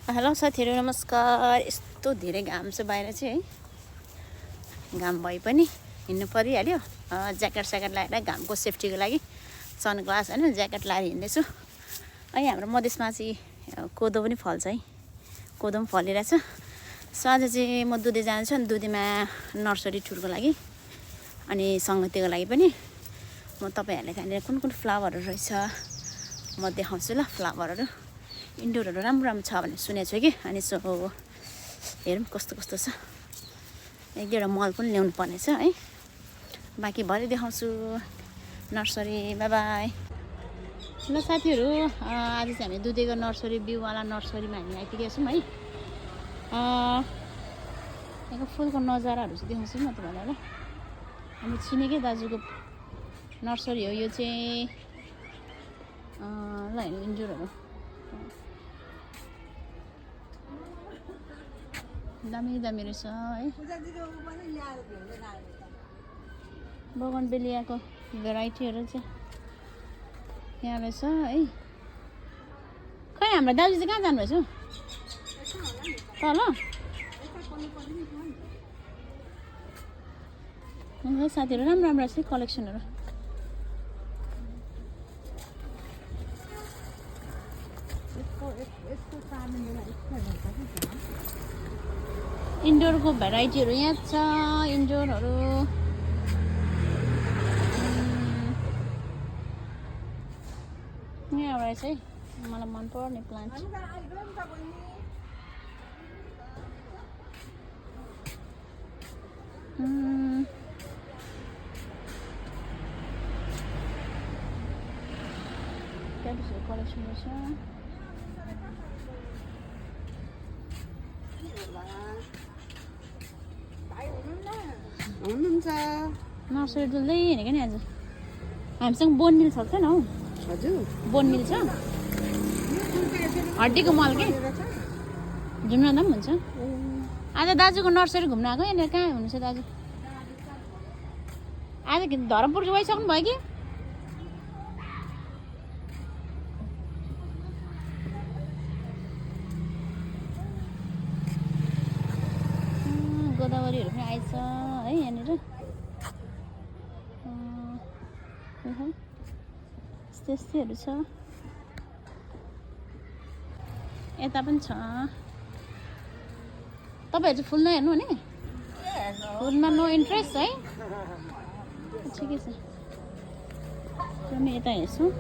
Hello साथीहरू नमस्कार। यस्तो धेरै घाम छ बाहिर चाहिँ है। घाम भए पनि हिँड्नु परिहाल्यो। ज्याकेट स्याकेट लगाएर घामको सेफ्टीको लागि सनग्लास होइन ज्याकेट लगाएर हिँड्दैछु। अनि हाम्रो मधेसमा चाहिँ कोदो पनि फल्छ है। कोदो पनि फलिरहेछ। सो आज चाहिँ म दुधे जान्छु अनि दुधेमा नर्सरी टुरको लागि अनि सङ्गतिको लागि पनि म तपाईँहरूले त्यहाँनिर कुन कुन फ्लावरहरू रहेछ म देखाउँछु ल। फ्लावरहरू इन्डोरहरू राम्रो राम्रो छ भने सुनेको छु कि। अनि सो हेरौँ कस्तो कस्तो छ। एक दुईवटा मल पनि ल्याउनु पर्ने छ है। बाँकी भरे देखाउँछु नर्सरी। By by. ल साथीहरू आज चाहिँ हामी दुधेको नर्सरी बिउवाला नर्सरीमा हामी आइपुगेका छौँ है। यहाँको फुलको नजाराहरू चाहिँ देखाउँछु म तपाईँलाई ल। हामी चिनेकै दाजुको नर्सरी हो यो चाहिँ। ल हेर्नु इन्डोरहरू दामी दामी रहेछ है। बगनबेलियाको भेराइटीहरू चाहिँ यहाँ रहेछ है। खै हाम्रो दाजु चाहिँ कहाँ जानुभएछ तल? साथीहरू राम्रो राम्रो रहेछ कलेक्सनहरू। इन्डोरको भेराइटीहरू यहाँ छ। इन्डोरहरू यहाँ रहेछ है। मलाई मनपर्ने प्लान्ट कलेक्सन रहेछ। हुनुहुन्छ नर्सरी डुल्दै हिँडेको नि आज। हामीसँग बोन मिल छ छैन हौ? हजुर बोन मिल छ। हड्डीको मल के झुम्रादा पनि हुन्छ। आज दाजुको नर्सरी घुम्न आएको। यहाँनिर कहाँ हुनुहुन्छ दाजु? आज धरमपुर गइसक्नु भयो कि? गोदावरीहरू पनि आइछ है यहाँनिर। यस्तैहरू छ। यता पनि छ। तपाईँहरू चाहिँ फुल नहेर्नु भने फुलमा नो इन्ट्रेस्ट है। ठिकै छ। हामी यता हेर्छौँ।